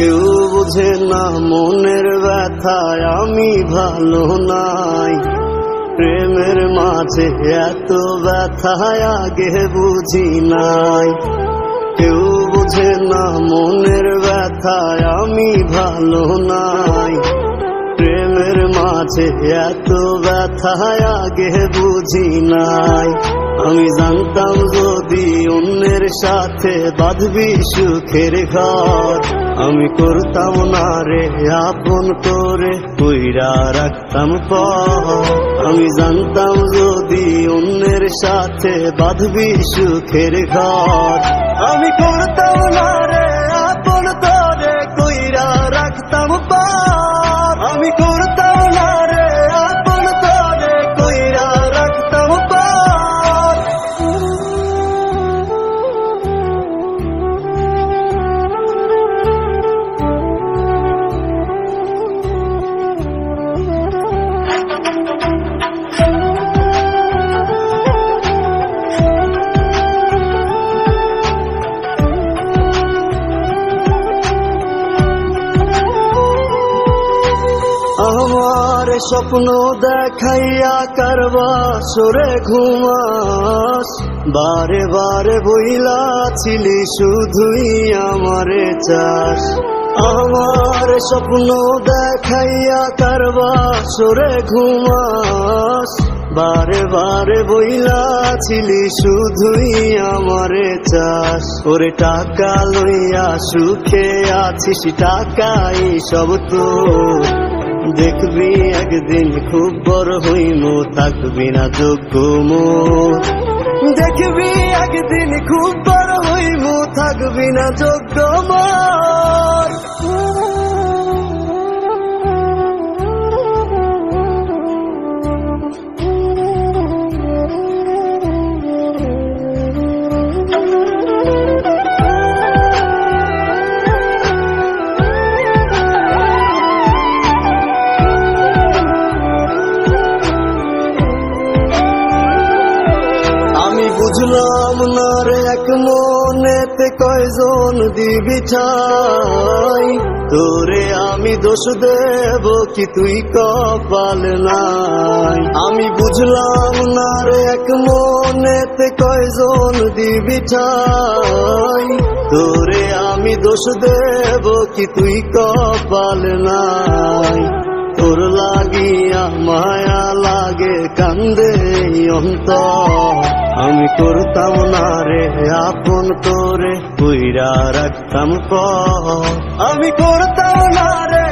কেউ বোঝে না মনের ব্যথায় আমি ভালো নাই। প্রেমের মাঝে এত ব্যথায় আগে বুঝি নাই। কেউ বোঝে না মনের ব্যথায় আমি ভালো নাই। প্রেমের মাঝে এত ব্যথায় আগে বুঝি নাই। আমি জানতাম যদি অন্যের সাথে বাঁধবি সুখের ঘর, আমি করতাম না রে আপন করে কইরা রাখতাম পর। আমি জানতাম যদি অন্যের সাথে বাঁধবি সুখের ঘর, আমি করতাম না রে আপন করে কইরা রাখতাম পর। আমি করতাম না রে আপন করে কইরা রাখতাম পর। আমার স্বপ্ন দেখাইয়া কারবা সরে ঘুমাস, বারে বারে বইলা ছিলি শুধুই আমারে চাস। আমার স্বপ্ন দেখাইয়া কারবা সরে ঘুমাস, বারে বারে বইলা ছিলি শুধুই আমারে চাস। ওরে টাকা লইয়া সুখে আছিস, টাকাই সব তো দেখবি একদিন খুব বড় হইমু, থাকবি না যোগ্য মোর। দেখবি একদিন খুব বড় হইমু, থাকবি না যোগ্য মোর। বুঝলাম না রে এক মনেতে কয়জন দিবি ঠাই, তোরে আমি দোষ দেব কি তুই কপাল নাই। আমি বুঝলাম না রে এক মনেতে কয়জন দিবি ঠাই, তোরে আমি দোষ দেব কি তুই কপাল নাই। তোর লাগিয়া মায়া লাগে কান্দে অন্তর, আমি করতাম না রে আপন করে কইরা রাখতাম পর। আমি করতাম না রে